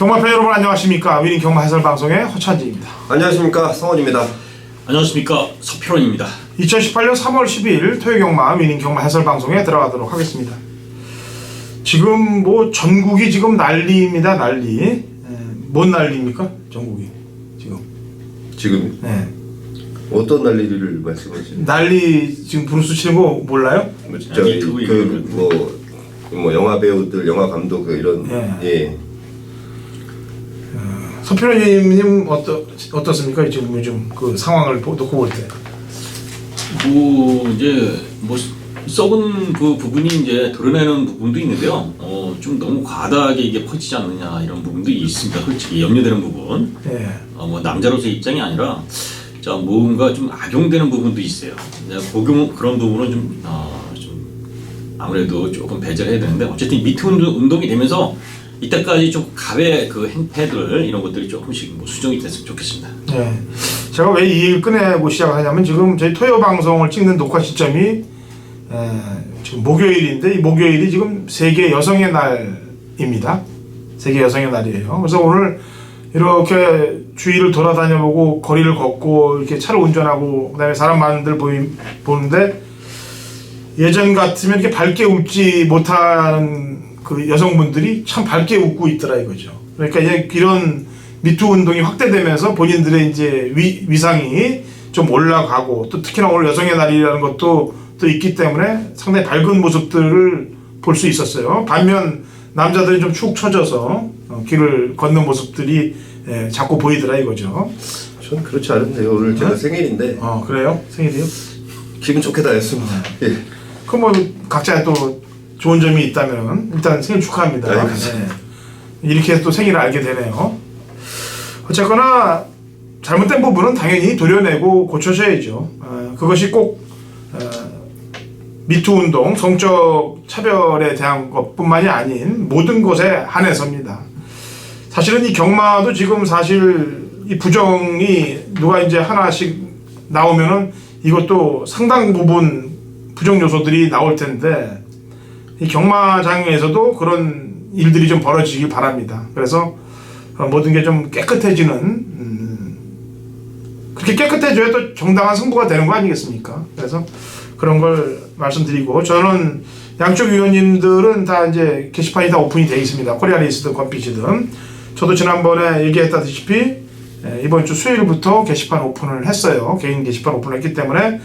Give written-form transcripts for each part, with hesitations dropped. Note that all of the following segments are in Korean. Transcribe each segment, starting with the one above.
경마팬 여러분 안녕하십니까. 위닝 경마 해설 방송의 허찬지입니다. 안녕하십니까. 성원입니다. 안녕하십니까. 서필원입니다. 2018년 3월 12일 토요경마 위닝 경마 해설 방송에 들어가도록 하겠습니다. 지금 뭐 전국이 지금 난리입니다. 난리. 뭔 난리입니까? 전국이 지금. 네. 어떤 난리를 말씀하시는? 난리 지금 브루스 치는 거 몰라요? 뭐 영화 배우들, 영화 감독 이런. 예. 서필원님 어떻습니까? 지금 요즘 그 상황을 놓고 볼 때. 뭐 이제 뭐 썩은 그 부분이 이제 드러내는 부분도 있는데요. 좀 너무 과다하게 이게 퍼지지 않느냐 이런 부분도 있습니다. 솔직히 염려되는 부분. 예. 뭐 남자로서의 입장이 아니라 자 뭔가 좀 악용되는 부분도 있어요. 그런 부분은 좀 아무래도 조금 배제를 해야 되는데 어쨌든 미투 운동이 되면서 이때까지 좀 가외 그 행패들 이런 것들이 조금씩 뭐 수정이 됐으면 좋겠습니다. 네. 제가 왜 이 얘기를 꺼내고 시작하냐면 지금 저희 토요 방송을 찍는 녹화 시점이 지금 목요일인데 이 목요일이 지금 세계 여성의 날입니다. 세계 여성의 날이에요. 그래서 오늘 이렇게 주위를 돌아다녀보고 거리를 걷고 이렇게 차를 운전하고 그다음에 사람 많은 데 보는데 예전 같으면 이렇게 밝게 웃지 못하는 그 여성분들이 참 밝게 웃고 있더라 이거죠. 그러니까 이제 이런 미투 운동이 확대되면서 본인들의 이제 위상이 좀 올라가고 또 특히나 오늘 여성의 날이라는 것도 또 있기 때문에 상당히 밝은 모습들을 볼 수 있었어요. 반면 남자들이 좀 축 처져서 길을 걷는 모습들이 자꾸 보이더라 이거죠. 전 그렇지 않은데요. 오늘 제가 생일인데. 그래요? 생일이요? 기분 좋게 다 했습니다. 예. 그럼 뭐 각자 또 좋은 점이 있다면 일단 생일 축하합니다. 네. 이렇게 또 생일을 알게 되네요. 어쨌거나 잘못된 부분은 당연히 도려내고 고쳐져야죠. 그것이 꼭 미투 운동, 성적 차별에 대한 것뿐만이 아닌 모든 것에 한해서입니다. 사실은 이 경마도 지금 사실 이 부정이 누가 이제 하나씩 나오면은 이것도 상당 부분 부정 요소들이 나올 텐데 이 경마장에서도 그런 일들이 좀 벌어지길 바랍니다. 그래서 모든 게 좀 깨끗해지는 그렇게 깨끗해져야 또 정당한 승부가 되는 거 아니겠습니까? 그래서 그런 걸 말씀드리고 저는 양쪽 위원님들은 다 이제 게시판이 다 오픈이 되어 있습니다. 코리아 레이스든 건피지든 저도 지난번에 얘기했다시피 이번 주 수요일부터 게시판 오픈을 했어요. 개인 게시판 오픈을 했기 때문에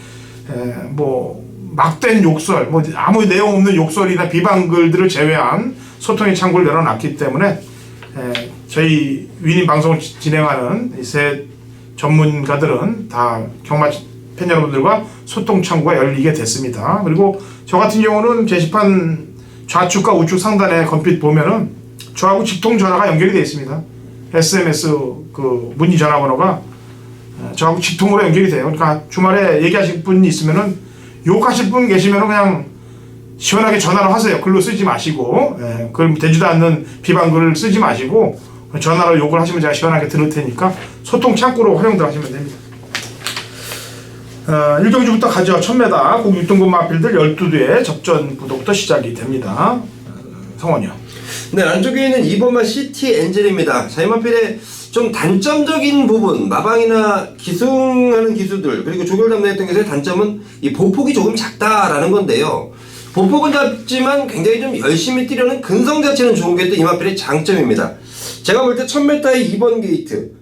뭐 막된 욕설, 뭐 아무 내용 없는 욕설이나 비방글들을 제외한 소통의 창구를 열어놨기 때문에 저희 위닝 방송을 진행하는 이 세 전문가들은 다 경마 팬 여러분들과 소통 창구가 열리게 됐습니다. 그리고 저 같은 경우는 게시판 좌측과 우측 상단에 건핏 보면은 저하고 직통 전화가 연결이 되어 있습니다. SMS 그 문의 전화번호가 저하고 직통으로 연결이 돼요. 그러니까 주말에 얘기하실 분이 있으면은 욕하실 분 계시면 그냥 시원하게 전화로 하세요. 글로 쓰지 마시고 글 되지도 않는 비방글을 쓰지 마시고 전화로 욕을 하시면 제가 시원하게 들을 테니까 소통 창구로 활용들 하시면 됩니다. 1경주부터 가죠. 1000m 국 6등급 마필들 12대 접전부터부터 시작이 됩니다. 성원이요. 네, 안쪽에 있는 2번마 시티 엔젤입니다. 자, 이 마필의 좀 단점적인 부분, 마방이나 기승하는 기수들 그리고 조결 담내했던 것의 단점은 이 보폭이 조금 작다라는 건데요. 보폭은 작지만 굉장히 좀 열심히 뛰려는 근성 자체는 좋은 게 또 이 마필의 장점입니다. 제가 볼 때 1000m의 2번 게이트,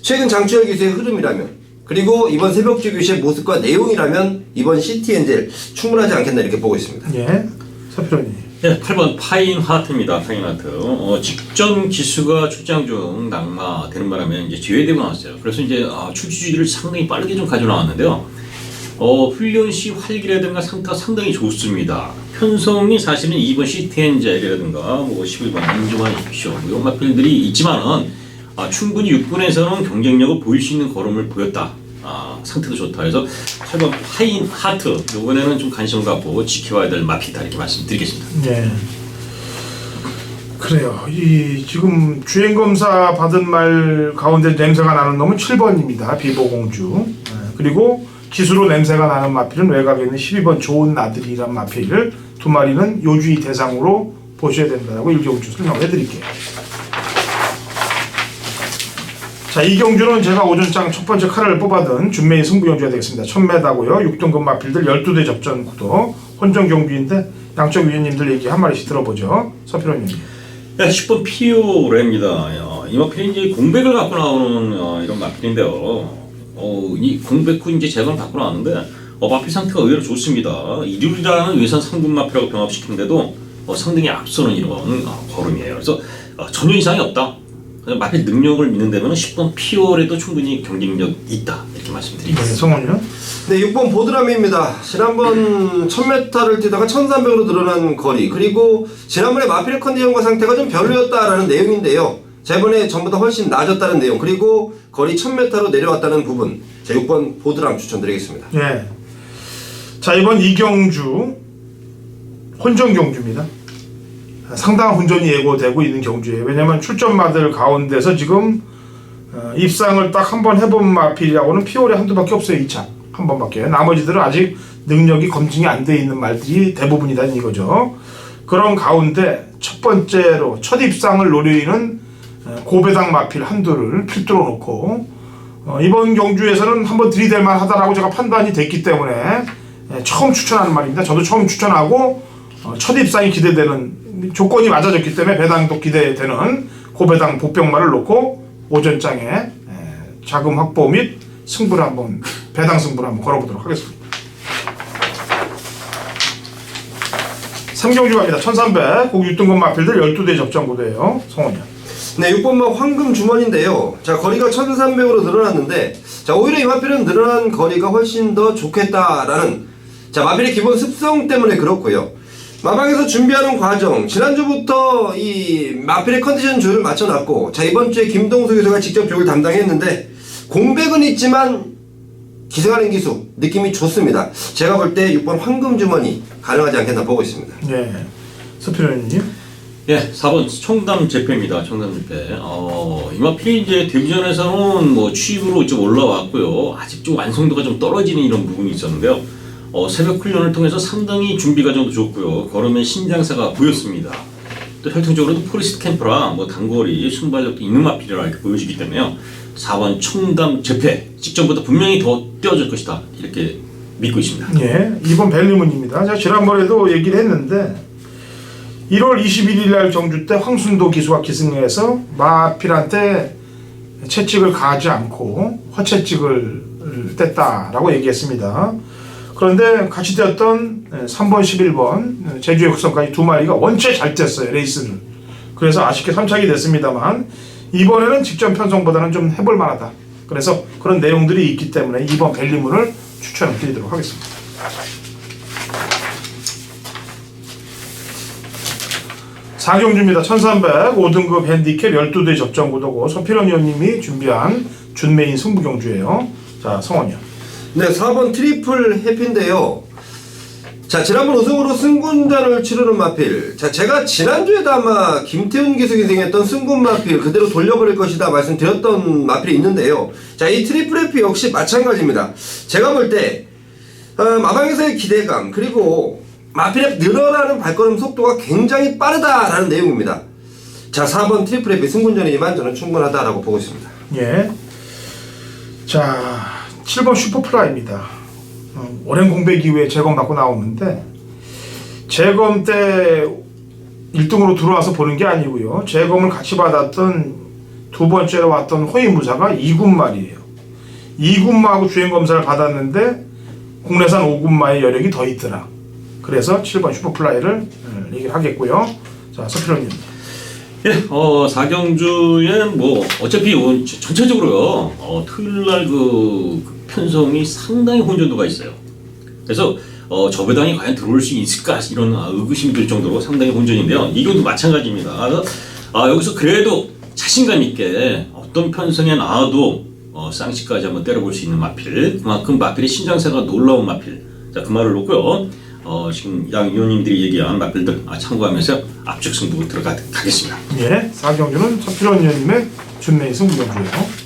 최근 장추열 기수의 흐름이라면 그리고 이번 새벽주 교시의 모습과 내용이라면 이번 시티 엔젤 충분하지 않겠나 이렇게 보고 있습니다. 예, 서필원님. 네, 8번 파인 하트입니다. 파인 하트. 직전 기수가 출장 중 낙마되는 바람에 이제 제외되고 나왔어요. 그래서 이제 출주지를 상당히 빠르게 좀 가져 나왔는데요. 훈련 시 활기라든가 상태가 상당히 좋습니다. 편성이 사실은 2번 시티엔젤이라든가 뭐 11번 안정환 입쇼 이런 마필들이 있지만은 충분히 6분에서는 경쟁력을 보일 수 있는 걸음을 보였다. 상태도 좋다. 그래서 8번 파인 하트 이번에는 좀 관심을 갖고 지켜봐야 될 마피다 이렇게 말씀드리겠습니다. 네. 그래요. 이 지금 주행 검사 받은 말 가운데 냄새가 나는 놈은 7번입니다. 비보공주. 그리고 기수로 냄새가 나는 마필은 외곽에 있는 12번 좋은 아들이란 마필 두 마리는 요주의 대상으로 보셔야 된다고 1경주 설명을 해드릴게요. 자, 이 경주는 제가 오전장 첫 번째 칼을 뽑아둔 준메인 승부 경주가 되겠습니다. 1000m고요. 6등급 마필들 12대 접전 구도 혼전 경주인데 양쪽 위원님들 얘기 한 마디씩 들어보죠. 서필호님. 네, 10번 피오레입니다. 이 마필이 이제 공백을 갖고 나오는 이런 마필인데요. 이 공백 후 이제 재건을 갖고 나왔는데 마필 상태가 의외로 좋습니다. 일요일이라는 외산 상분 마필하고 병합시키는데도 상당히 앞서는 이런 걸음이에요. 그래서 전혀 이상이 없다. 마필 능력을 믿는다면 10번 피오레도 충분히 경쟁력 있다 이렇게 말씀드리겠습니다. 네, 성원이요? 네, 6번 보드람입니다. 지난번 1000m를 뛰다가 1300으로 늘어난 거리, 그리고 지난번에 마필의 컨디션과 상태가 좀 별로였다라는 내용인데요. 자, 이번에 전보다 훨씬 나아졌다는 내용, 그리고 거리 1000m로 내려왔다는 부분, 자, 6번 보드람 추천드리겠습니다. 예. 자, 이번 이경주 혼전 경주입니다. 상당한 혼전이 예고되고 있는 경주예요. 왜냐면 출전마들 가운데서 지금 입상을 딱 한 번 해본 마필이라고는 피오레 한두 밖에 없어요. 2차 한 번밖에. 나머지들은 아직 능력이 검증이 안 돼 있는 말들이 대부분이다는 이거죠. 그런 가운데 첫 번째로 첫 입상을 노리는 고배당 마필 한두를 필두로 놓고 이번 경주에서는 한번 들이댈만 하다라고 제가 판단이 됐기 때문에 처음 추천하는 말입니다. 저도 처음 추천하고 첫 입상이 기대되는 조건이 맞아졌기 때문에 배당도 기대되는 고배당 복병마를 놓고 오전장에 자금 확보 및 승부를 한번 배당 승부를 한번 걸어보도록 하겠습니다. 3경주 갑니다. 1300 고기 6등급 마필들 12대 접전 구도예요. 성원이요. 네, 6번마 황금 주머니인데요. 자, 거리가 1300으로 늘어났는데, 자, 오히려 이 마필은 늘어난 거리가 훨씬 더 좋겠다라는, 자, 마필의 기본 습성 때문에 그렇고요. 마방에서 준비하는 과정, 지난주부터 이 마필의 컨디션 조율을 맞춰놨고, 자, 이번 주에 김동수 교수가 직접 조율 담당했는데, 공백은 있지만 기승하는 기수 느낌이 좋습니다. 제가 볼 때 6번 황금 주머니 가능하지 않겠나 보고 있습니다. 예. 서필호님. 예, 4번 청담 재패입니다. 청담 재패. 이 마필이 이제 데뷔전에서는 뭐 취입으로 좀 올라왔고요. 아직 좀 완성도가 좀 떨어지는 이런 부분이 있었는데요. 새벽 훈련을 통해서 상당히 준비 과정도 좋고요. 걸음의 신장사가 보였습니다. 또 혈통적으로도 포리스트 캠프라 뭐 단거리 순발력도 있는 마필이라 이렇게 보여지기 때문에요. 4번 청담 재패 직전보다 분명히 더 뛰어질 것이다 이렇게 믿고 있습니다. 예, 2번 벨리문입니다. 제가 지난번에도 얘기를 했는데 1월 21일 날 경주 때 황순도 기수가 기승해서 마필한테 채찍을 가하지 않고 허채찍을 뗐다라고 얘기했습니다. 그런데 같이 뛰었던 3번, 11번 제주의 국선까지 두 마리가 원체 잘 뗐어요, 레이스를. 그래서 아쉽게 3착이 됐습니다만 이번에는 직전 편성보다는 좀 해볼 만하다. 그래서 그런 내용들이 있기 때문에 2번 벨리문을 추천드리도록 하겠습니다. 4경주입니다. 1300 5등급 핸디캡 12대 접전 구도고 서필원 의원님이 준비한 준메인 승부 경주예요. 자, 성원이요. 네, 4번 트리플 해피인데요. 자, 지난번 우승으로 승군전을 치르는 마필. 자, 제가 지난주에도 아마 김태훈 기수가 기승했던 승군 마필 그대로 돌려버릴 것이다 말씀드렸던 마필이 있는데요. 자, 이 트리플 해피 역시 마찬가지입니다. 제가 볼 때 마방에서의 기대감, 그리고 마필의 늘어나는 발걸음 속도가 굉장히 빠르다라는 내용입니다. 자, 4번 트리플 해피 승군전이지만 저는 충분하다라고 보고 있습니다. 예. 자, 7번 슈퍼플라이입니다. 오랜 공백 이후에 재검 받고 나오는데 재검 때 1등으로 들어와서 보는 게 아니고요. 재검을 같이 받았던 두 번째로 왔던 호위무사가 2군말이에요. 2군마하고 주행검사를 받았는데 국내산 5군마의 여력이 더 있더라. 그래서 7번 슈퍼플라이를 얘기를 하겠고요. 자, 서필호님. 예, 4경주에 뭐 어차피 전체적으로요. 토요일날 그 편성이 상당히 혼전도가 있어요. 그래서 저배당이 과연 들어올 수 있을까 이런 의구심이 들 정도로 상당히 혼전인데요. 이것도 마찬가지입니다. 여기서 그래도 자신감 있게 어떤 편성에 나와도 쌍시까지 한번 때려볼 수 있는 마필, 그만큼 마필의 신장세가 놀라운 마필. 자, 그 말을 놓고요. 지금 양 위원님들이 얘기한 마필들 참고하면서 압축 승부 들어가겠습니다. 예, 4경주는 서필원 의원님의 준메인 승부 경주예요.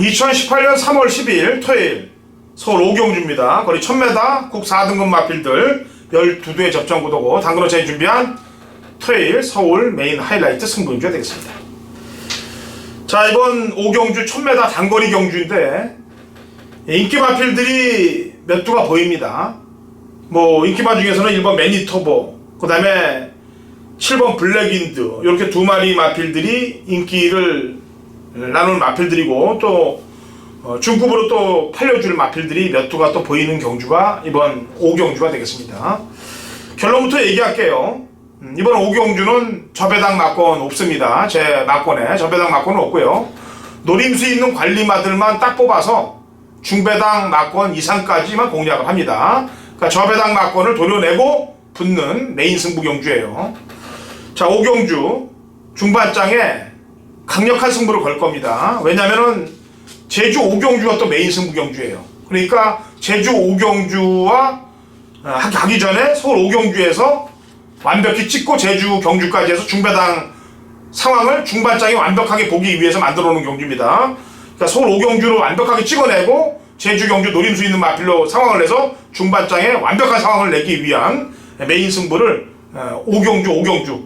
2018년 3월 12일 토요일 서울 5경주입니다. 거리 1000m 국 4등급 마필들 12대 접전 구도고 당근호차이 준비한 토요일 서울 메인 하이라이트 승부경주가 되겠습니다. 자, 이번 5경주 1000m 단거리 경주인데 인기 마필들이 몇 두가 보입니다. 뭐 인기마 중에서는 1번 매니토버, 그 다음에 7번 블랙윈드, 이렇게 두 마리 마필들이 인기를 나누는 마필들이고, 또 중급으로 또 팔려줄 마필들이 몇 두가 또 보이는 경주가 이번 5경주가 되겠습니다. 결론부터 얘기할게요. 이번 5경주는 저배당 막권 없습니다. 제 막권에 저배당 막권은 없고요. 노림수 있는 관리마들만 딱 뽑아서 중배당 막권 이상까지만 공략을 합니다. 그러니까 저배당 막권을 도려내고 붙는 메인 승부 경주예요. 자, 5경주 중반장에 강력한 승부를 걸 겁니다. 왜냐면은 제주 5경주가 또 메인 승부 경주예요. 그러니까 제주 5경주와 하기 전에 서울 5경주에서 완벽히 찍고 제주 경주까지 해서 중배당 상황을 중반장이 완벽하게 보기 위해서 만들어 놓은 경주입니다. 그러니까 서울 5경주로 완벽하게 찍어내고 제주 경주 노림수 있는 마필로 상황을 내서 중반장에 완벽한 상황을 내기 위한 메인 승부를 5경주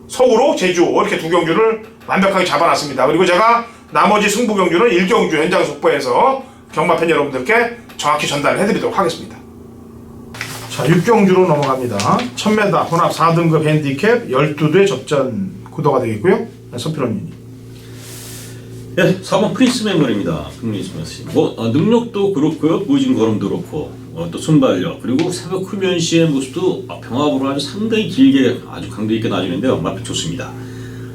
서울호 제주 이렇게 두 경주를 완벽하게 잡아놨습니다. 그리고 제가 나머지 승부 경주는 1경주 현장 속보에서 경마팬 여러분들께 정확히 전달을 해드리도록 하겠습니다. 자, 6경주로 넘어갑니다. 1000m 혼합 4등급 핸디캡 12대 접전 구도가 되겠고요. 서필원님. 네, 4번 프린스 메모리입니다. 능력도 그렇고요, 무진 걸음도 그렇고, 또 순발력, 그리고 새벽 흡연시의 모습도 병합으로 아주 상당히 길게 아주 강도 있게 나주는데요. 마필 좋습니다.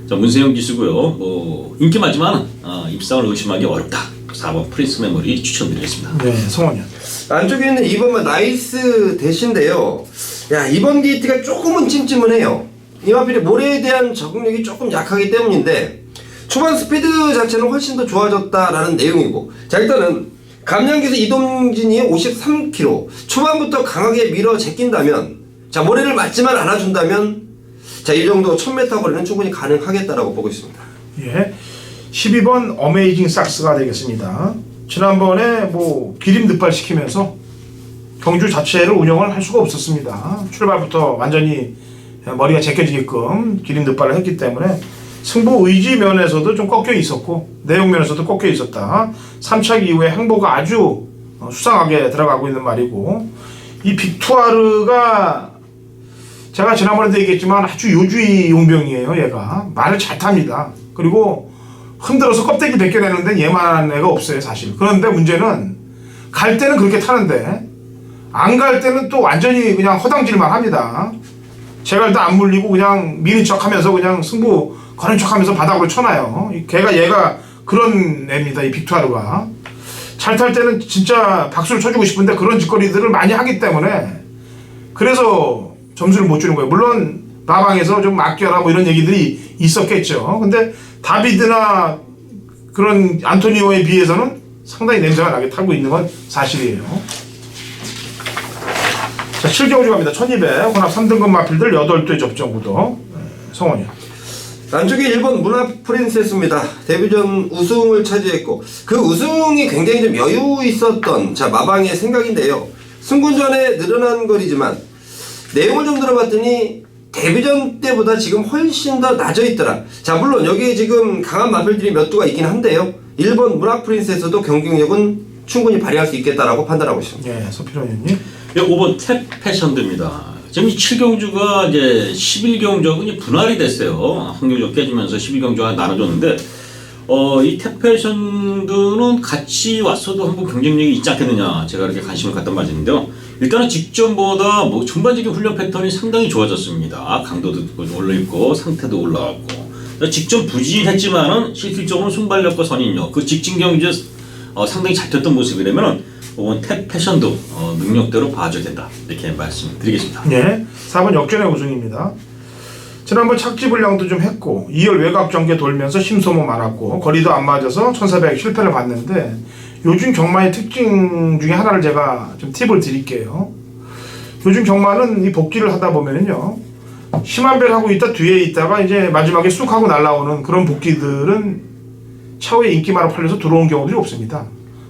자, 문세영 기수고요. 인기 많지만 입상을 의심하기 어렵다. 4번 프린스 메모리 추천드리겠습니다. 네, 성원이요. 안쪽에 있는 2번만 나이스 대신데요. 야, 이번 게이트가 조금은 찜찜해요. 이 마필이 모래에 대한 적응력이 조금 약하기 때문인데 초반 스피드 자체는 훨씬 더 좋아졌다라는 내용이고, 자, 일단은 감량기수 이동진이 53km 초반부터 강하게 밀어 제낀다면, 자, 모래를 맞지만 않아준다면, 자, 이 정도 1000m 거리는 충분히 가능하겠다라고 보고 있습니다. 예, 12번 어메이징 삭스가 되겠습니다. 지난번에 뭐 기림 득발 시키면서 경주 자체를 운영을 할 수가 없었습니다. 출발부터 완전히 머리가 제껴지게끔 기림 득발을 했기 때문에 승부 의지 면에서도 좀 꺾여 있었고 내용 면에서도 꺾여 있었다. 3착 이후에 행보가 아주 수상하게 들어가고 있는 말이고, 이 빅투아르가 제가 지난번에도 얘기했지만 아주 요주의 용병이에요. 얘가 말을 잘 탑니다. 그리고 흔들어서 껍데기 벗겨내는데 얘만한 애가 없어요, 사실. 그런데 문제는 갈 때는 그렇게 타는데 안 갈 때는 또 완전히 그냥 허당질만 합니다. 제가 일단 안 물리고 그냥 미는 척하면서 그냥 승부 거는 척하면서 바닥으로 쳐놔요. 얘가 그런 애입니다. 이 빅투아르가 잘 탈 때는 진짜 박수를 쳐주고 싶은데 그런 짓거리들을 많이 하기 때문에 그래서 점수를 못 주는 거예요. 물론 마방에서 좀 아껴라 뭐 이런 얘기들이 있었겠죠. 근데 다비드나 그런 안토니오에 비해서는 상당히 냄새가 나게 타고 있는 건 사실이에요. 자, 7경주 갑니다. 1200 혼합 3등급 마필들 8대 접전 구도. 성원이요. 안쪽에 1번 문화 프린세스입니다. 데뷔전 우승을 차지했고 그 우승이 굉장히 좀 여유 있었던, 자, 마방의 생각인데요. 승군전에 늘어난 거리지만 내용을 좀 들어봤더니 데뷔전 때보다 지금 훨씬 더 낮아 있더라. 자, 물론 여기에 지금 강한 마필들이 몇 두가 있긴 한데요. 1번 문화 프린세스도 경쟁력은 충분히 발휘할 수 있겠다라고 판단하고 있습니다. 예, 서필원 의원님. 5번 탭 패션드입니다. 지금 이 7경주가 이제 11경주하고 분할이 됐어요. 한 경주 깨지면서 11경주가 나눠졌는데, 이 탭 패션드는 같이 왔어도 한번 경쟁력이 있지 않겠느냐, 제가 이렇게 관심을 갖다 맞았는데요. 일단은 직전보다 뭐 전반적인 훈련 패턴이 상당히 좋아졌습니다. 강도도 올라있고 상태도 올라갔고, 직전 부진했지만은 실질적으로 순발력과 선인력, 그 직진 경주에 상당히 잘 뛰었던 모습이라면은 이번 탭 패션도 능력대로 봐줘야 된다, 이렇게 말씀드리겠습니다. 예, 4번 역전의 우승입니다. 지난번 착지 불량도 좀 했고 2열 외곽 전개 돌면서 심소모 많았고 거리도 안 맞아서 1400 실패를 봤는데, 요즘 경마의 특징 중에 하나를 제가 좀 팁을 드릴게요. 요즘 경마는 이 복귀를 하다 보면은요, 심한 배를 하고 있다 뒤에 있다가 이제 마지막에 쑥 하고 날라오는 그런 복귀들은 차후에 인기마로 팔려서 들어온 경우들이 없습니다.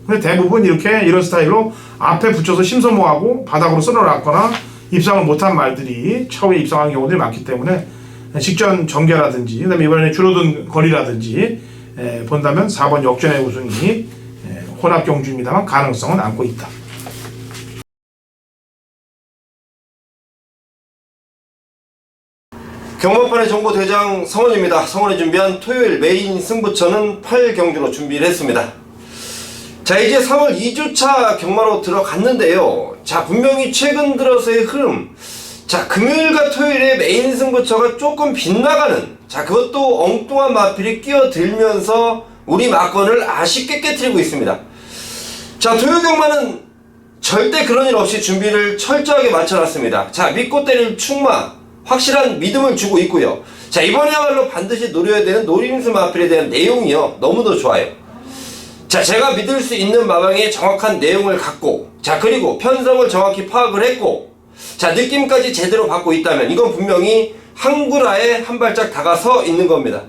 근데 대부분 이런 스타일로 앞에 붙여서 심소모하고 바닥으로 쓸어놨거나 입상을 못한 말들이 차후에 입상한 경우들이 많기 때문에 직전 전개라든지 그다음에 이번에 줄어든 거리라든지 본다면 4번 역전의 우승이 혼합 경주입니다만 가능성은 안고 있다. 경마판의 정보대장 성원입니다. 성원이 준비한 토요일 메인 승부처는 8경주로 준비를 했습니다. 자, 이제 3월 2주차 경마로 들어갔는데요. 자, 분명히 최근 들어서의 흐름, 자, 금요일과 토요일에 메인 승부처가 조금 빗나가는, 자, 그것도 엉뚱한 마필이 끼어들면서 우리 마건을 아쉽게 깨트리고 있습니다. 자, 토요 경마는 절대 그런 일 없이 준비를 철저하게 마쳐놨습니다. 자, 믿고 때릴 충마, 확실한 믿음을 주고 있고요. 자, 이번에야말로 반드시 노려야 되는 노림수 마필에 대한 내용이요, 너무도 좋아요. 자, 제가 믿을 수 있는 마방의 정확한 내용을 갖고, 자, 그리고 편성을 정확히 파악을 했고, 자, 느낌까지 제대로 받고 있다면 이건 분명히 한구라에 한 발짝 다가서 있는 겁니다.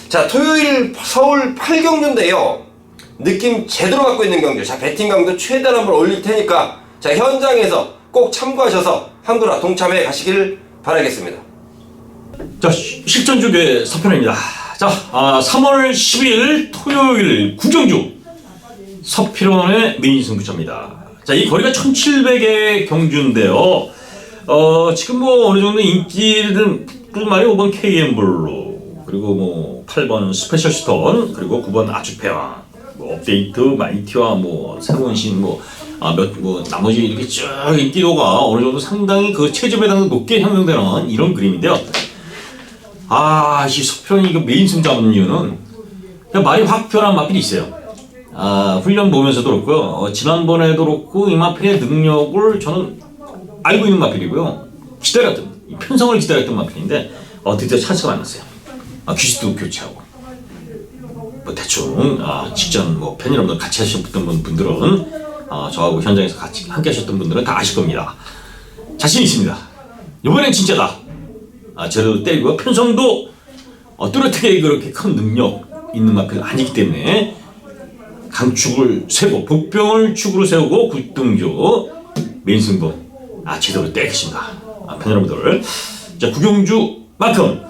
자, 토요일 서울 8경주인데요. 느낌 제대로 받고 있는 경주. 자, 배팅 강도 최대한 한번 올릴 테니까, 자, 현장에서 꼭 참고하셔서 한구라 동참해 가시길 바라겠습니다. 자, 실전주계 서편입니다. 자, 3월 10일 토요일 구경주 서필원의 메인 승부처입니다. 자, 이 거리가 1700의 경주인데요. 지금 뭐 어느 정도 인기는 말이 5번 KM블루, 그리고 뭐 8번 스페셜 스톤, 그리고 9번 아주페아, 뭐 업데이트, 마이티와 뭐 새로운 신, 나머지 이렇게 쭉 인기도가 어느 정도 상당히 그 최저배당도 높게 형성되는 이런 그림인데요. 이 서편이 이거 메인 승 잡는 이유는 그냥 말이 확 변한 마필이 있어요. 훈련 보면서도 그렇고요. 지난번에도 그렇고 이 마필의 능력을 저는 알고 있는 마필이고요. 편성을 기다렸던 마필인데 드디어 찬스가 만났어요. 귀수도 교체하고 뭐 대충 직전 뭐 팬 여러분들 같이 하셨던 분들은 저하고 현장에서 같이 함께 하셨던 분들은 다 아실 겁니다. 자신 있습니다. 이번엔 진짜다. 제대로 때리고 편성도 뚜렷하게 그렇게 큰 능력 있는 마필은 아니기 때문에 강축을 세고 복병을 축으로 세우고 굿등조 메인 승부 제대로 때리겠습니다. 팬 여러분들, 자, 구경주만큼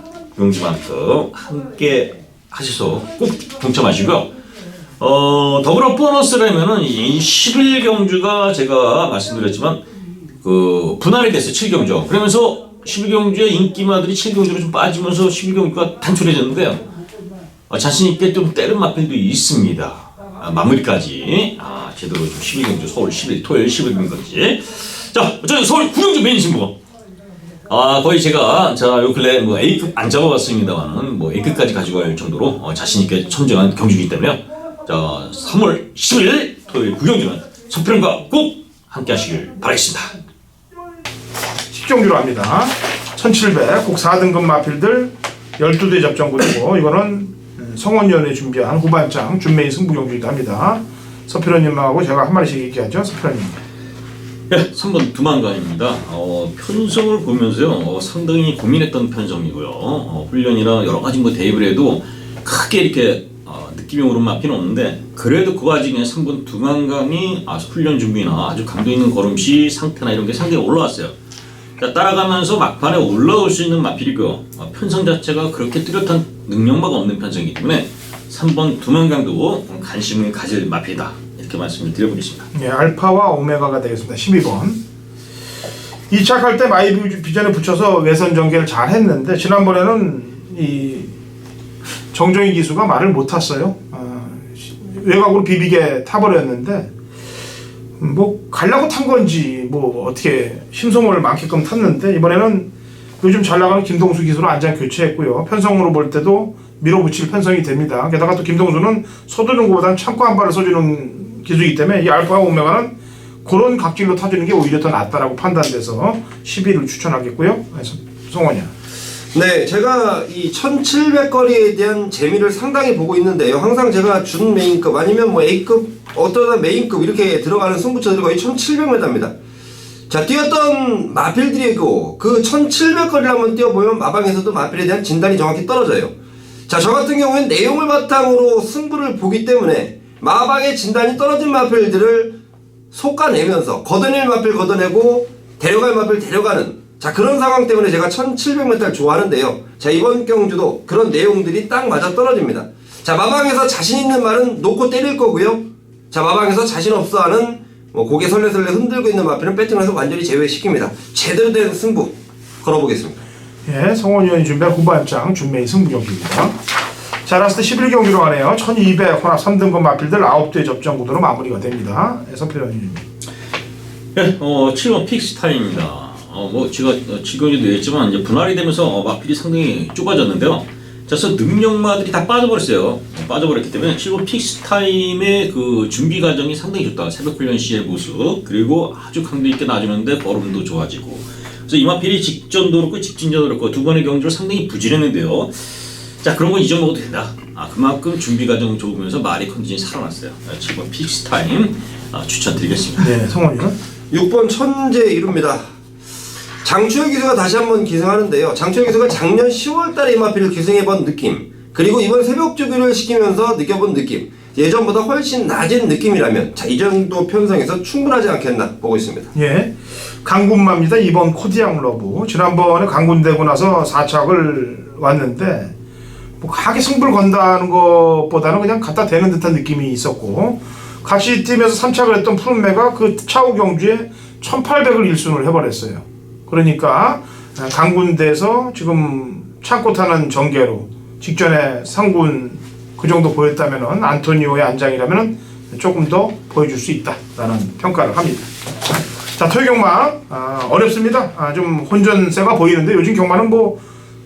함께 하셔서 꼭 동참하시고요. 더불어 보너스라면은 이 11경주가 제가 말씀드렸지만 분할이 됐어요. 7경주. 그러면서 11경주의 인기마들이 7경주로 좀 빠지면서 11경주가 단촐해졌는데요. 자신있게 좀 때린 마필도 있습니다. 마무리까지 제대로 좀 12경주 서울 10일 토요일 11경주까지. 자, 어쨌든 서울 구경주 메인 승부. 거의 제가 요 근래 뭐 A급 안 잡아봤습니다만 뭐 A급까지 가지고 갈 정도로 자신있게 천정한 경주이기 때문에요. 자, 3월 10일 토요일 구경주는 서편과 꼭 함께 하시길 바라겠습니다. 10경주로 합니다. 1700 국 4등급 마필들 12대 접전구이고, 이거는 성원위원회 준비한 후반장 준메인 승부경주이기도 합니다. 서필원님하고 제가 한 마리씩 얘기하죠. 서필원님. 네, 3번 두만강입니다. 편성을 보면서요, 상당히 고민했던 편성이고요. 훈련이나 여러 가지 뭐 대입을 해도 크게 이렇게 느낌이 오른 마필은 없는데, 그래도 그 와중에 3번 두만강이 훈련 준비나 아주 강도 있는 걸음시 상태나 이런 게 상당히 올라왔어요. 자, 따라가면서 막판에 올라올 수 있는 마필이고요. 편성 자체가 그렇게 뚜렷한 능력마가 없는 편성이기 때문에 3번 두만강도 관심을 가질 마필이다. 이렇게 말씀을 드려보겠습니다. 네, 알파와 오메가가 되겠습니다. 12번. 2차 갈 때 마이 비전에 붙여서 외선 전개를 잘 했는데, 지난번에는 이 정종희 기수가 말을 못 탔어요. 외곽으로 비비게 타버렸는데, 뭐 가려고 탄 건지 뭐 어떻게 심소모를 많게끔 탔는데, 이번에는 요즘 잘 나가는 김동수 기수로 안장 교체했고요. 편성으로 볼 때도 밀어붙일 편성이 됩니다. 게다가 또 김동수는 서두르는 것보다는 참고 한 발을 써주는 기수이기 때문에 이 알파와 오메가는 그런 각질로 타주는 게 오히려 더 낫다라고 판단돼서 12를 추천하겠고요. 그래서 성원이야. 네, 제가 이 1700거리에 대한 재미를 상당히 보고 있는데요. 항상 제가 준 메인급 아니면 뭐 A급, 어떠다 메인급 이렇게 들어가는 승부처들이 거의 1700m입니다. 자, 뛰었던 마필들이고 그 1700거리를 한번 뛰어보면 마방에서도 마필에 대한 진단이 정확히 떨어져요. 자, 저 같은 경우에는 내용을 바탕으로 승부를 보기 때문에 마방의 진단이 떨어진 마필들을 솎아내면서 걷어낼 마필 걷어내고 데려갈 마필 데려가는, 자, 그런 상황 때문에 제가 1700m를 좋아하는데요. 자, 이번 경주도 그런 내용들이 딱 맞아 떨어집니다. 자, 마방에서 자신 있는 말은 놓고 때릴 거고요. 자, 마방에서 자신 없어 하는 고개 설레설레 흔들고 있는 마필은 배팅에서 완전히 제외시킵니다. 제대로 된 승부 걸어보겠습니다. 예, 성원 의원이 준비한 후반장 준메이 승부 경기입니다. 자, 라스트 11경기로 가네요. 1200 혼합 3등급 마필들 9대 접전 구도로 마무리가 됩니다. 성필 의원님. 네, 7번 픽스 타임입니다. 제가 지금도 얘기했지만 이제 분할이 되면서 마필이 상당히 좁아졌는데요. 자, 그래서 능력마들이 다 빠져버렸어요. 빠져버렸기 때문에 7번 픽스 타임의 그 준비 과정이 상당히 좋다. 새벽 훈련 시의 모습, 그리고 아주 강도 있게 놔주는데 걸음도 좋아지고. 그래서 이 마필이 직전도 그렇고 직진전도 그렇고 두 번의 경주로 상당히 부진했는데요. 자, 그런 건 이전 먹어도 된다. 그만큼 준비 과정 좋으면서 말이 컨디션이 살아났어요. 7번 픽스 타임 추천드리겠습니다. 네, 성원 의원. 6번 천재 이루입니다. 장추혁 기수가 다시 한번 기승하는데요. 장추혁 기수가 작년 10월달에 이 마필을 기승해본 느낌, 그리고 이번 새벽 주기를 시키면서 느껴본 느낌, 예전보다 훨씬 낮은 느낌이라면 자, 이 정도 편성에서 충분하지 않겠나 보고 있습니다. 예, 강군마입니다. 이번 코디앙 러브. 지난번에 강군되고 나서 4착을 왔는데 뭐 하게 승부를 건다는 것보다는 그냥 갖다 대는 듯한 느낌이 있었고, 같이 뛰면서 3착을 했던 푸른매가 그 차후 경주에 1800을 1순을 해버렸어요. 그러니까 강군돼서 지금 창고 타는 전개로 직전에 상군 그 정도 보였다면은 안토니오의 안장이라면은 조금 더 보여줄 수 있다라는 평가를 합니다. 자, 토요 경마 어렵습니다. 좀 혼전세가 보이는데 요즘 경마는 뭐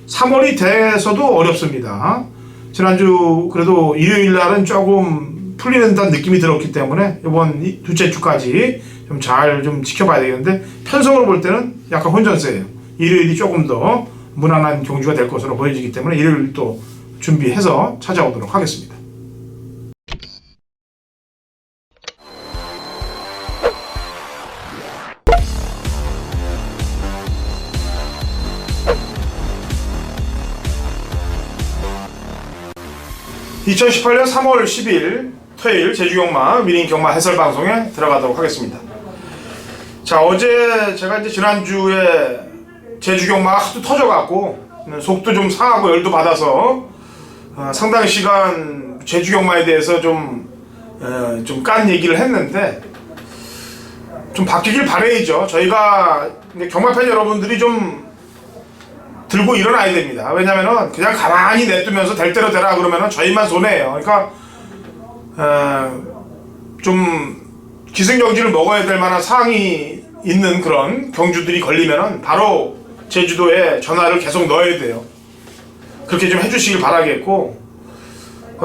3월이 돼서도 어렵습니다. 지난주 그래도 일요일 날은 조금 풀리는 듯한 느낌이 들었기 때문에 이번 둘째 주까지 좀 잘 좀 지켜봐야 되겠는데, 편성으로 볼 때는 약간 혼전세예요. 일요일이 조금 더 무난한 경주가 될 것으로 보여지기 때문에 일요일 또 준비해서 찾아오도록 하겠습니다. (2018년 3월 10일) 토요일 제주경마 미린 경마 해설 방송에 들어가도록 하겠습니다. 자, 어제 제가 이제 지난주에 제주경마가 하도 터져갖고 속도 좀 상하고 열도 받아서 상당 시간 제주경마에 대해서 좀 깐 얘기를 했는데, 좀 바뀌길 바라야죠. 저희가 경마팬 여러분들이 좀 들고 일어나야 됩니다. 왜냐면은 그냥 가만히 냅두면서 될 대로 되라 그러면은 저희만 손해예요. 그러니까 좀 기승경지를 먹어야 될 만한 사항이 있는 그런 경주들이 걸리면은 바로 제주도에 전화를 계속 넣어야 돼요. 그렇게 좀 해주시길 바라겠고,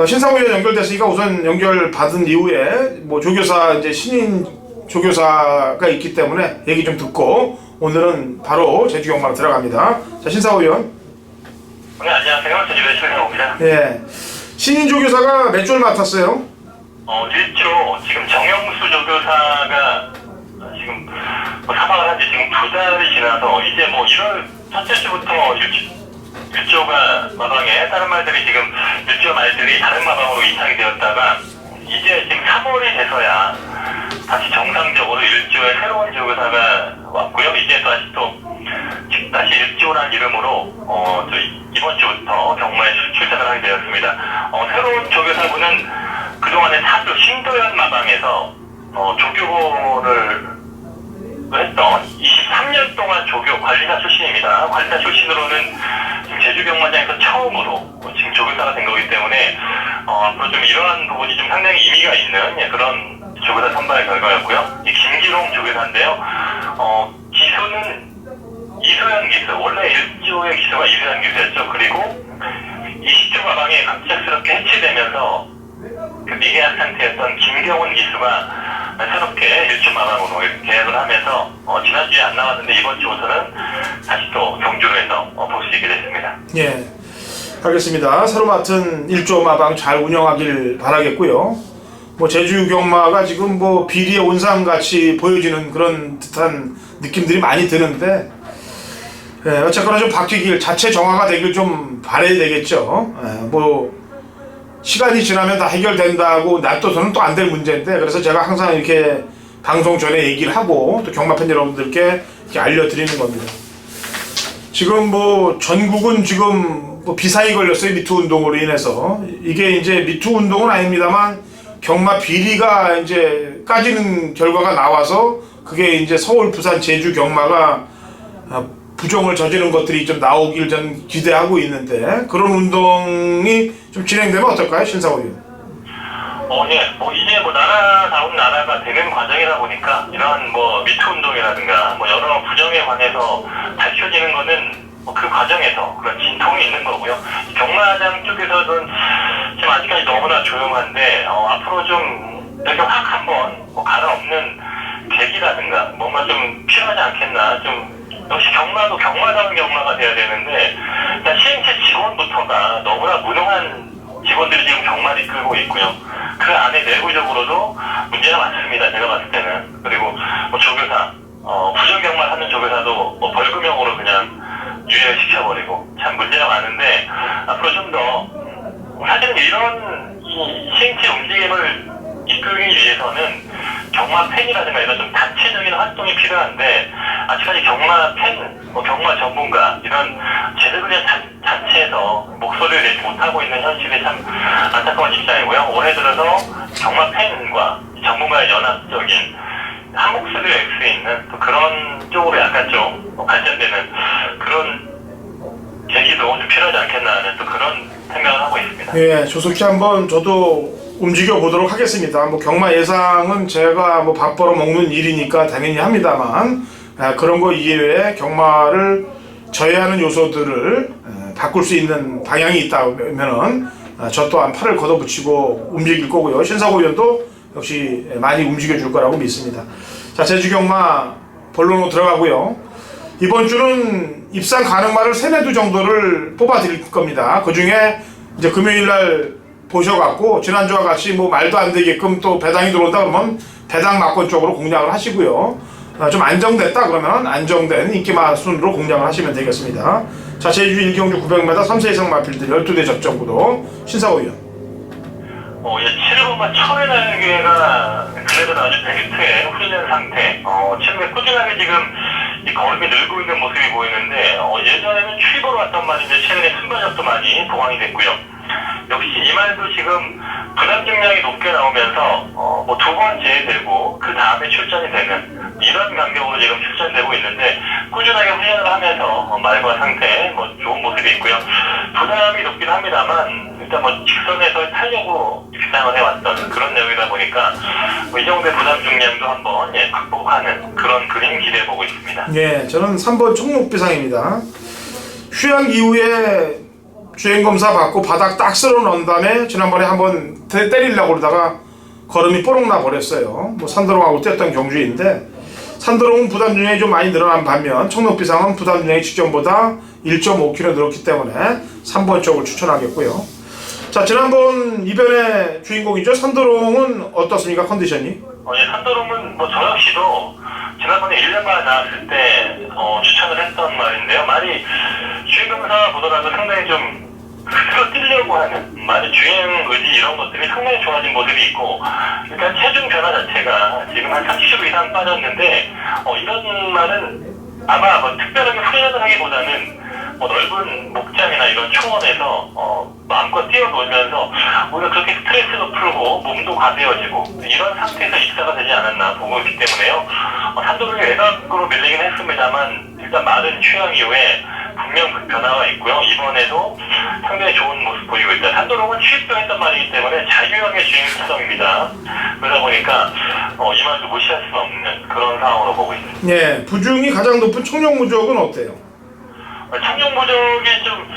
신상호에 연결됐으니까 우선 연결 받은 이후에 뭐 조교사 이제 신인 조교사가 있기 때문에 얘기 좀 듣고 오늘은 바로 제주경마로 들어갑니다. 자, 신상호 의원. 네, 안녕하세요. 제주도의 신상호입니다. 예, 신인 조교사가 몇 주를 맡았어요? 1조 지금 정영수 조교사가 지금 사망을 한 지 지금 2달이 지나서 이제 뭐 1월 첫째 주부터 1조가 마방에 다른 말들이 지금 1조 말들이 다른 마방으로 이착이 되었다가 이제 지금 3월이 돼서야 다시 정상적으로 1조의 새로운 조교사가 왔고요. 이제 다시 1조라는 이름으로 이번 주부터 경마에 출전을 하게 되었습니다. 새로운 조교사분은 그동안에 4조 신도연 마방에서 조교를 했던 23년 동안 조교 관리사 출신입니다. 관리사 출신으로는 지금 제주경마장에서 처음으로 지금 조교사가 된 거기 때문에 앞으로 좀 이러한 부분이 좀 상당히 의미가 있는 그런 조교사 선발 결과였고요. 이 김기롱 조교사인데요. 기수는 이소연 기수, 원래 1조의 기수가 이소연 기수였죠. 그리고 20조 마방에 갑작스럽게 해체되면서 그 미계약 상태였던 김경훈 기수가 새롭게 1조 마방으로 계약을 하면서 지난주에 안 나왔는데 이번 주부터는 다시 또 경주로에서 볼 수 있게 됐습니다. 예, 알겠습니다. 새로 맡은 1조 마방 잘 운영하길 바라겠고요. 뭐 제주경마가 지금 뭐 비리의 온상같이 보여지는 그런 듯한 느낌들이 많이 드는데, 예, 어쨌거나 좀 바뀌길, 자체 정화가 되길 좀 바라야 되겠죠. 예, 뭐 시간이 지나면 다 해결된다고 놔둬서는 또 안 될 문제인데, 그래서 제가 항상 이렇게 방송 전에 얘기를 하고 또 경마팬 여러분들께 이렇게 알려드리는 겁니다. 지금 뭐 전국은 지금 뭐 비상이 걸렸어요. 미투 운동으로 인해서. 이게 이제 미투 운동은 아닙니다만 경마 비리가 이제 까지는 결과가 나와서 그게 이제 서울, 부산, 제주 경마가 부정을 저지른 것들이 좀 나오길 전 기대하고 있는데 그런 운동이 좀 진행되면 어떨까요, 신상호 의원? 예, 뭐 이제 뭐 나라다운 나라가 되는 과정이다 보니까 이런 뭐 미투 운동이라든가 뭐 여러 부정에 관해서 밝혀지는 거는 뭐 그 과정에서 그런 진통이 있는 거고요. 경마장 쪽에서는 지금 아직까지 너무나 조용한데 앞으로 좀 이렇게 확 한번 뭐 갈아엎는 계기라든가 뭔가 좀 필요하지 않겠나. 좀 역시 경마도 경마다운 경마가 돼야 되는데 일단 시행체 직원부터가 너무나 무능한 직원들이 지금 경마를 이끌고 있고요. 그 안에 내부적으로도 문제가 많습니다. 제가 봤을 때는. 그리고 뭐 조교사, 부정경마를 하는 조교사도 뭐 벌금형으로 그냥 유예를 시켜버리고 참 문제가 많은데 앞으로 좀 더 사실은 이런 이 시행체 움직임을 이끌기 위해서는 경마 팬이라든가 이런 좀 단체적인 활동이 필요한데 아직까지 경마 팬, 뭐 경마 전문가 이런 제대로 된 단체에서 목소리를 내지 못하고 있는 현실이 참 안타까운 입장이고요. 올해 들어서 경마 팬과 전문가의 연합적인 한 목소리를 낼 수 있는 또 그런 쪽으로 약간 좀 발전되는 그런 계기도 좀 필요하지 않겠나 하는 또 그런 생각을 하고 있습니다. 예, 조속히 한번 저도 움직여 보도록 하겠습니다. 뭐 경마 예상은 제가 뭐 밥 벌어 먹는 일이니까 당연히 합니다만 그런 거 이외에 경마를 저해하는 요소들을 바꿀 수 있는 방향이 있다면은 저 또한 팔을 걷어붙이고 움직일 거고요. 신상호 의원도 역시 많이 움직여줄 거라고 믿습니다. 자, 제주 경마 본론으로 들어가고요. 이번 주는 입상 가능마를 3-4두 정도를 뽑아 드릴 겁니다. 그 중에 이제 금요일날 보셔갖고 지난주와 같이 뭐 말도 안 되게끔 또 배당이 들어온다 그러면 배당 막권 쪽으로 공략을 하시고요. 좀 안정됐다 그러면 안정된 인기마 순으로 공략을 하시면 되겠습니다. 자, 제주 1경주 900m 3세 이상 마필들 12대 접전 구도 신상호 의원. 예, 7번만 처음에 나는 기회가 그래도 아주 베스트에 훈련된 상태. 최근에 꾸준하게 지금 이 걸음이 늘고 있는 모습이 보이는데 예전에는 추입으로 왔던 말인데 최근에 순발력도 많이 보강이 됐고요. 역시 이 말도 지금 부담 중량이 높게 나오면서 뭐 두 번째 되고 그 다음에 출전이 되는 이런 간격으로 지금 출전되고 있는데 꾸준하게 훈련을 하면서 말과 상태 뭐 좋은 모습이 있고요. 부담이 높긴 합니다만 일단 뭐 직선에서 타려고 입상을 해왔던 그런 내용이다 보니까 뭐이 정도의 부담 중량도 한번 극복하는 그런 그림 기대해보고 있습니다. 예, 저는 3번 총목비상입니다. 휴양 이후에 주행검사 받고 바닥 딱 쓸어 넣은 다음에 지난번에 한번 때리려고 그러다가 걸음이 뽀록 나 버렸어요. 뭐 산도롱하고 뛰었던 경주인데 산도롱은 부담 중량이 좀 많이 늘어난 반면 청록비상은 부담 중량이 직전보다 1.5kg 늘었기 때문에 3번 쪽을 추천하겠고요. 자, 지난번 이변의 주인공이죠. 산도롱은 어떻습니까? 컨디션이? 산도롱은 뭐 저 역시도 지난번에 1년 만에 나왔을 때 추천을 했던 말인데요. 말이 주행검사 보더라도 상당히 좀 스스로 뛰려고 하는 말이 주행 의지 이런 것들이 상당히 좋아진 모습이 있고 일단 체중 변화 자체가 지금 한 30kg 이상 빠졌는데 이런 말은 아마 뭐 특별하게 훈련을 하기보다는 뭐 넓은 목장이나 이런 초원에서 마음껏 뛰어놀면서 오히려 그렇게 스트레스도 풀고 몸도 가벼워지고 이런 상태에서 입사가 되지 않았나 보고 있기 때문에요. 산도롱이 외곽으로 밀리긴 했습니다만 일단 마른 휴양 이후에 분명 그 변화가 있고요. 이번에도 상당히 좋은 모습 보이고 있다. 산도롱은 취입도 했던 말이기 때문에 자유형의 주행 특성입니다. 그러다 보니까 이 말도 무시할 수 없는 그런 상황으로 보고 있습니다. 예, 부중이 가장 높은 청룡무적은 어때요? 청룡무적이 좀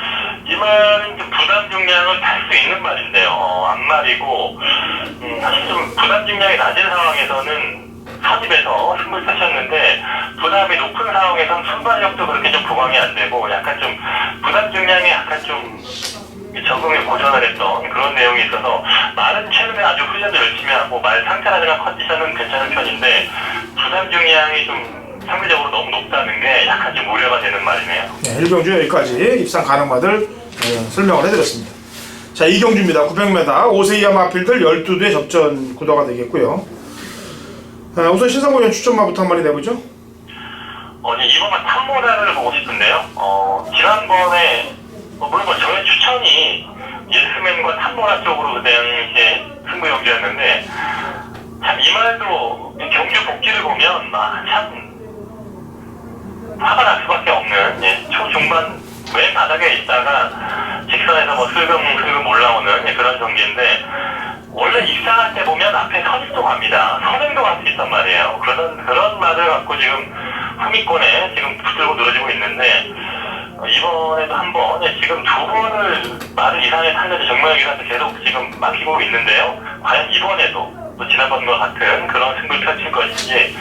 이 말은 좀 부담 중량을 탈 수 있는 말인데요. 앞말이고 사실 좀 부담 중량이 낮은 상황에서는 선입에서 승부를 타셨는데 부담이 높은 상황에서는 순발력도 그렇게 좀 보강이 안 되고 약간 좀 부담 중량에 약간 좀 적응에 고전을 했던 그런 내용이 있어서 말은 최근에 아주 훈련도 열심히 하고 말 상태라든가 컨디션은 괜찮은 편인데 부담 중량이 좀 상대적으로 너무 높다는 게 약간 좀 우려가 되는 말이네요. 네, 1경주 여기까지 입상 가능마들 설명을 해드렸습니다. 자, 2경주입니다. 900m 5세 이하 마필들 12대 접전 구도가 되겠고요. 우선 신상호 의원 추천마부터 한 마디 내보죠. 이번만 탐모라를 보고 싶은데요. 지난번에 물론 저의 추천이 예스맨과 탐모라 쪽으로 그 당시에 승부 경기였는데 참 이 말도 경주 복귀를 보면 참 화가 날 수밖에 없는 초중반 맨 바닥에 있다가 직선에서 뭐 슬금슬금 올라오는 그런 경기인데 원래 입상할 때 보면 앞에 선수도 갑니다. 선행도 갈 수 있단 말이에요. 그런 말을 갖고 지금 후미권에 지금 붙들고 늘어지고 있는데 이번에도 한번 지금 두 번을 말을 이상하게 탈려서 정명혁이한테 계속 지금 맡기고 있는데요. 과연 이번에도 또 지난번과 같은 그런 승부를 펼칠 것인지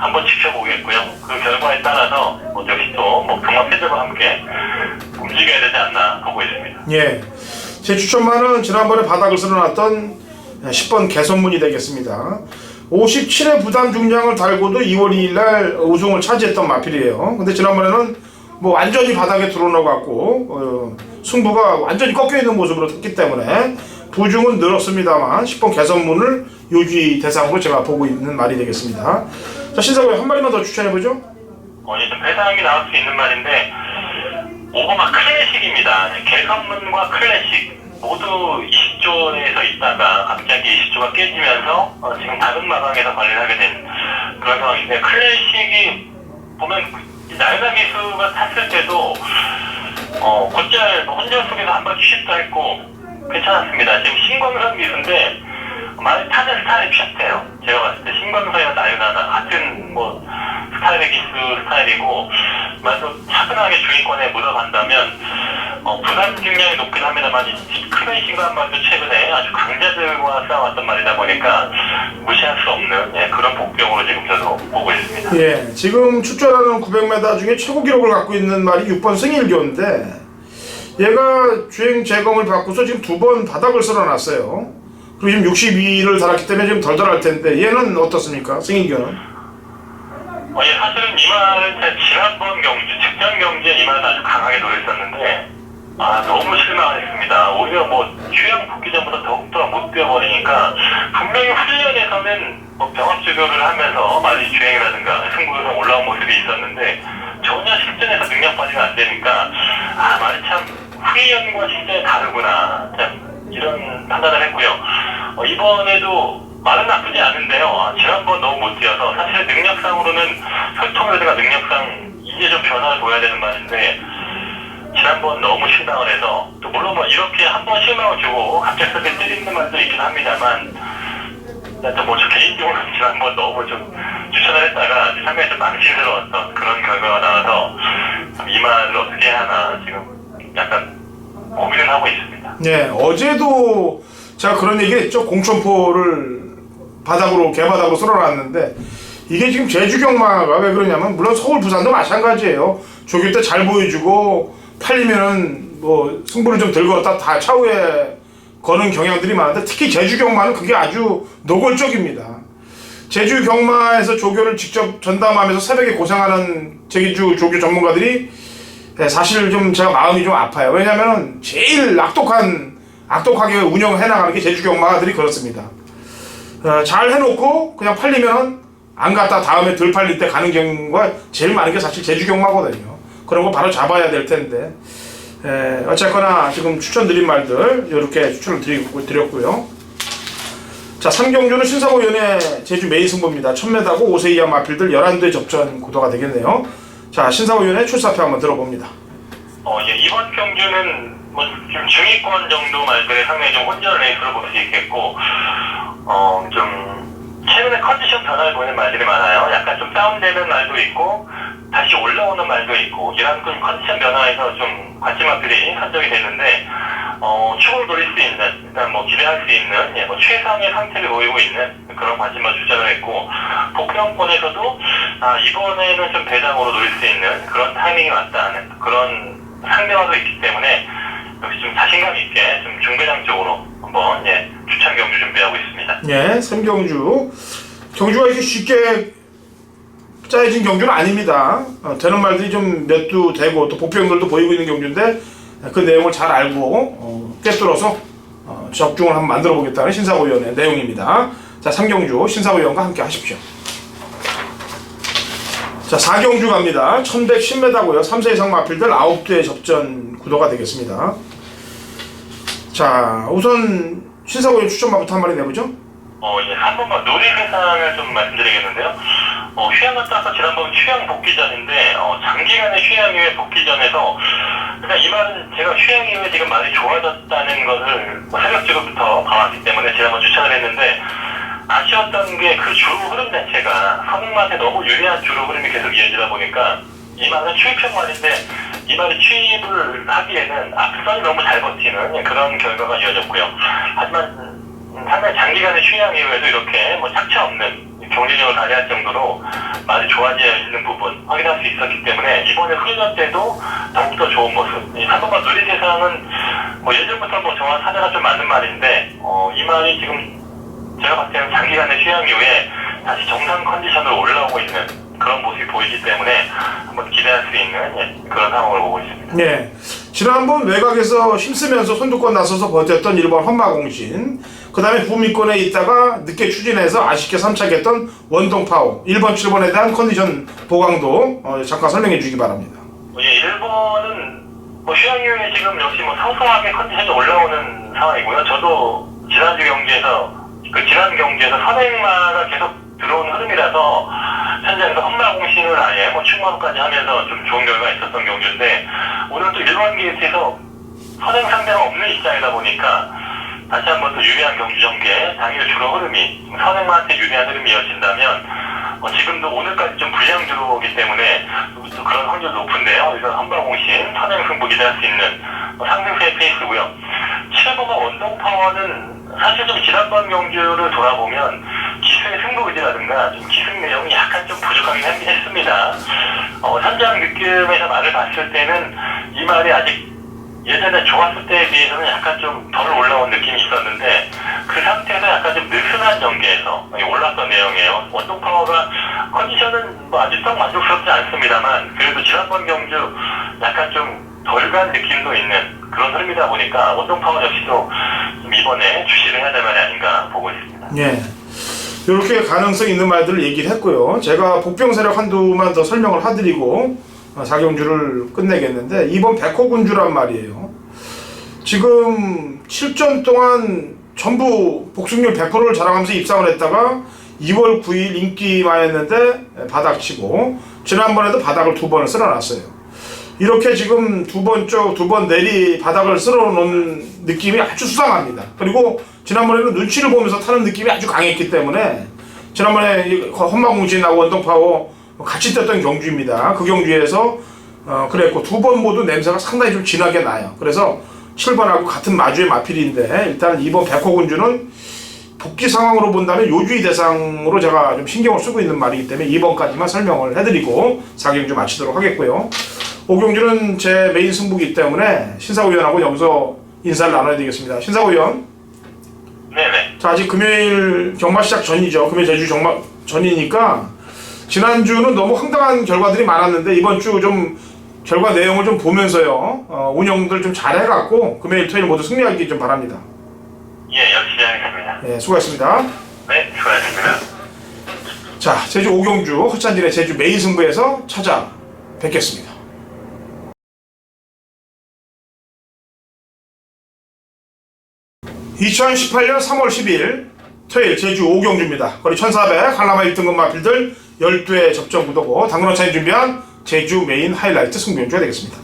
한번 지켜보겠고요. 그 결과에 따라서 역시 또 경마 팬들과 함께 움직여야 되지 않나 보고 있습니다. 예, 제 추천만은 지난번에 바닥을 쓸어놨던 10번 개선문이 되겠습니다. 57의 부담 중량을 달고도 2월 2일날 우승을 차지했던 마필이에요. 근데 지난번에는 뭐 완전히 바닥에 들어놓아갖고 승부가 완전히 꺾여있는 모습으로 탔기 때문에 부중은 늘었습니다만 10번 개선문을 유지 대상으로 제가 보고 있는 말이 되겠습니다. 자, 신사고에 한 마리만 더 추천해보죠. 좀 배상이 나올 수 있는 말인데 오버마 클래식입니다. 개선문과 클래식 모두 20조에서 있다가 갑자기 20조가 깨지면서 지금 다른 마방에서 관리를 하게 된 그런 상황인데 클래식이 보면 나연아 기수가 탔을 때도 곧잘 혼전 속에서 한 바퀴 쉽도 했고 괜찮았습니다. 지금 신광선 기수인데 많이 타는 스타일이 비슷해요. 제가 봤을 때 신광선이나 나연아나 같은 스타일의 기수 스타일이고 만약 차분하게 주인권에 묻어간다면 부담 중량이 높긴 합니다만 클래식과 한 말도 최근에 아주 강자들과 싸워왔던 말이다 보니까 무시할 수 없는 그런 복병으로 지금 저도 보고 있습니다. 예, 지금 출전하는 900m 중에 최고 기록을 갖고 있는 말이 6번 승일교인데 얘가 주행 재검을 받고서 지금 2번 바닥을 쓸어놨어요. 그리고 지금 62를 달았기 때문에 지금 덜덜할 텐데 얘는 어떻습니까? 승일교는? 사실은 이 말은 지난번 경주, 직전 경주에 이 말은 아주 강하게 노렸었는데 너무 실망했습니다. 오히려 휴양 복귀 전보다 더욱더 못 뛰어버리니까 분명히 훈련에서는 병합 주교를 하면서 말이 주행이라든가 승부에서 올라온 모습이 있었는데 전혀 실전에서 능력 발휘가 안 되니까 말이 참 훈련과 실전이 다르구나 참 이런 판단을 했고요. 이번에도 말은 나쁘지 않은데요. 지난번 너무 못 뛰어서 사실 능력상으로는 혈통이라든가 능력상 이제 좀 변화를 보여야 되는 말인데 지난번 너무 실망을 해서 또 물론 이렇게 한 번 실망을 주고 갑작스럽게 때리는 말도 있긴 합니다만 저 개인적으로 지난번 너무 좀 추천을 했다가 상당히 좀 망신스러웠던 그런 결과가 나와서 이 말을 어떻게 해야 하나 지금 약간 고민을 하고 있습니다. 네, 어제도 제가 그런 얘기 했죠. 공천포를 개바닥으로 쓸어놨는데 이게 지금 제주 경마가 왜 그러냐면 물론 서울 부산도 마찬가지예요. 조교 때 잘 보여주고 팔리면은 승부를 좀 들고 왔다 다 차후에 거는 경향들이 많은데 특히 제주 경마는 그게 아주 노골적입니다. 제주 경마에서 조교를 직접 전담하면서 새벽에 고생하는 제주 조교 전문가들이 사실 좀 제가 마음이 좀 아파요. 왜냐면은 제일 악독하게 운영을 해나가는 게 제주 경마들이 그렇습니다. 잘 해놓고 그냥 팔리면은 안 갔다 다음에 덜 팔릴 때 가는 경우가 제일 많은 게 사실 제주 경마거든요. 그런 거 바로 잡아야 될 텐데 어쨌거나 지금 추천드린 말들 이렇게 추천을 드렸고요. 자, 3경주는 신사고연의 제주 메인 승부입니다. 1000m고 5세 이하 마필들 11대 접전 구도가 되겠네요. 자, 신사고연의 출사표 한번 들어봅니다. 이번 경주는 지금 중위권 정도 말들에 상당히 좀 혼전 레이스로 볼 수 있겠고 좀 최근에 컨디션 변화를 보이는 말들이 많아요. 약간 좀 다운되는 말도 있고 다시 올라오는 말도 있고 이런 컨디션 변화에서 좀 관심마필이 선정이 되는데 축을 노릴 수 있는 일단 기대할 수 있는 최상의 상태를 보이고 있는 그런 관심만 주장을 했고 복병권에서도 이번에는 좀 대장으로 노릴 수 있는 그런 타이밍이 왔다는 그런 상대화도 있기 때문에 역시 좀 자신감 있게 좀 중배장 쪽으로 한번 추천 경주 준비하고 있습니다. 예, 3경주 경주가 이렇게 쉽게 짜여진 경주는 아닙니다. 되는 말들이 좀 몇 두 되고 또 복병들도 보이고 있는 경주인데 그 내용을 잘 알고 꿰뚫어서 적중을 한번 만들어 보겠다는 신사고위원의 내용입니다. 자, 3경주 신사고위원과 함께 하십시오. 자, 4경주 갑니다. 1110m고요. 3세 이상 마필들 9대 접전 구도가 되겠습니다. 자, 우선 신사고의 추천마부터 한 마리 내보죠. 이제 3번만 놀이세상을 좀 말씀드리겠는데요. 휴양을 따서 지난번 휴양 복귀전인데, 장기간의 휴양 이후에 복귀전에서, 그냥 이 말은 제가 휴양 이후에 지금 많이 좋아졌다는 것을 새벽주로부터 봐왔기 때문에 지난번 추천을 했는데, 아쉬웠던 게 그 주로 흐름 자체가 선행맛에 너무 유리한 주로 흐름이 계속 이어지다 보니까, 이 말은 추입형 말인데, 이 말이 취입을 하기에는 앞선이 너무 잘 버티는 그런 결과가 이어졌고요. 하지만 상당히 장기간의 휴양 이후에도 이렇게 착차 없는 경쟁력을 발휘할 정도로 많이 좋아져 있는 부분 확인할 수 있었기 때문에 이번에 훈련 때도 더욱더 좋은 모습. 이 3번만 놀이세상은 예전부터 저와 사례가 좀 맞는 말인데 이 말이 지금 제가 봤을 때는 장기간의 휴양 이후에 다시 정상 컨디션으로 올라오고 있는 그런 모습이 보이기 때문에 한번 기대할 수 있는 그런 상황을 보고 있습니다. 네. 지난번 외곽에서 힘쓰면서 선두권 나서서 버텼던 1번 헌마공신, 그 다음에 후미권에 있다가 늦게 추진해서 아쉽게 3착했던 원동파워, 1번, 7번에 대한 컨디션 보강도 잠깐 설명해 주기 바랍니다. 예, 1번은 휴양 이후에 지금 역시 서서하게 컨디션이 올라오는 상황이고요. 저도 지난주 경기에서 지난 경기에서 선행마가 계속 들어온 흐름이라서 현장에서 헌마공신을 아예 충마로까지 하면서 좀 좋은 결과가 있었던 경주인데 오늘 또 1번 게이트에서 선행 상대가 없는 시장이다 보니까 다시 한번 더 유리한 경주 전개 당일 주로 흐름이 선행마한테 유리한 흐름이 이어진다면 지금도 오늘까지 좀 불량 주로이기 때문에 또 그런 확률 높은데요. 그래서 헌마공신 선행 승부 기대할 수 있는 상승세의 페이스고요. 7번과 원동파워는 사실 좀 지난번 경주를 돌아보면 기수의 승부 의지라든가 좀 기승 내용이 약간 좀 부족하긴 했습니다. 현장 느낌에서 말을 봤을 때는 이 말이 아직 예전에 좋았을 때에 비해서는 약간 좀 덜 올라온 느낌이 있었는데 그 상태에서 약간 좀 느슨한 전개에서 올랐던 내용이에요. 원동파워가 컨디션은 아직 썩 만족스럽지 않습니다만 그래도 지난번 경주 약간 좀 덜 간 느낌도 있는 그런 흐름이다 보니까 원동파워 역시도 좀 이번에 주시를 해야 될 말이 아닌가 보고 있습니다. 예. 이렇게 가능성 있는 말들을 얘기를 했고요. 제가 복병 세력 한두만 더 설명을 해드리고 4경주를 끝내겠는데 이번 백호군주란 말이에요. 지금 7전 동안 전부 복승률 100%를 자랑하면서 입상을 했다가 2월 9일 인기마였는데 바닥치고 지난번에도 바닥을 2번을 쓸어놨어요. 이렇게 지금 두 번 내리 바닥을 쓸어놓은 느낌이 아주 수상합니다. 그리고 지난번에는 눈치를 보면서 타는 느낌이 아주 강했기 때문에 지난번에 헌마공신하고 원동파워 같이 떴던 경주입니다. 그 경주에서 그랬고 두 번 모두 냄새가 상당히 좀 진하게 나요. 그래서 7번하고 같은 마주의 마필인데 일단 이번 백호군주는 복귀 상황으로 본다면 요주의 대상으로 제가 좀 신경을 쓰고 있는 말이기 때문에 2번까지만 설명을 해드리고 4경주 마치도록 하겠고요. 5경주는 제 메인 승부이기 때문에 신사고 위원하고 여기서 인사를 나눠야 되겠습니다. 신사고 위원. 네네. 자, 아직 금요일 경마 시작 전이죠. 금요일 제주 경마 전이니까 지난주는 너무 황당한 결과들이 많았는데 이번 주 좀 결과 내용을 좀 보면서요. 운영들 좀 잘해갖고 금요일 토요일 모두 승리하기 좀 바랍니다. 예, 열심히 하겠습니다. 네, 수고하셨습니다. 네, 수고하셨습니다. 자, 제주 5경주 허찬진의 제주 메인 승부에서 찾아뵙겠습니다. 2018년 3월 10일 토요일 제주 5경주입니다. 거리 1400 한라마 1등급 마필들 12회 접전 구도고 당근원차이 준비한 제주 메인 하이라이트 승부경주가 되겠습니다.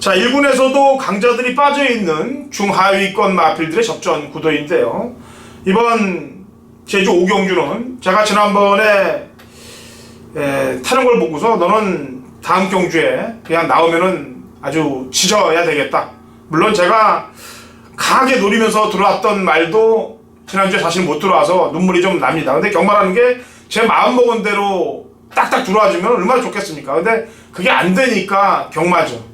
자, 1군에서도 강자들이 빠져있는 중하위권 마필들의 접전 구도인데요. 이번 제주 5경주는 제가 지난번에 타는 걸 보고서 너는 다음 경주에 그냥 나오면은 아주 지져야 되겠다. 물론 제가 강하게 노리면서 들어왔던 말도 지난주에 사실 못 들어와서 눈물이 좀 납니다. 근데 경마라는 게 제 마음먹은 대로 딱딱 들어와주면 얼마나 좋겠습니까? 근데 그게 안 되니까 경마죠.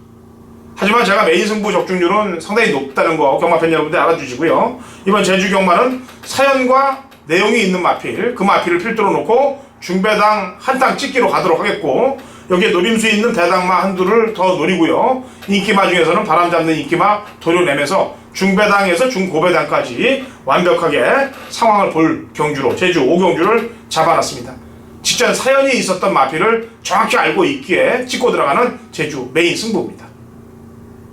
하지만 제가 메인 승부 적중률은 상당히 높다는 거 경마팬 여러분들 알아주시고요. 이번 제주 경마는 사연과 내용이 있는 마필, 그 마필을 필두로 놓고 중배당 한 땅 찍기로 가도록 하겠고 여기에 노림수 있는 배당마 한두를 더 노리고요. 인기마 중에서는 바람 잡는 인기마 도려내면서 중배당에서 중고배당까지 완벽하게 상황을 볼 경주로 제주 5경주를 잡아놨습니다. 직전 사연이 있었던 마필을 정확히 알고 있기에 짚고 들어가는 제주 메인 승부입니다.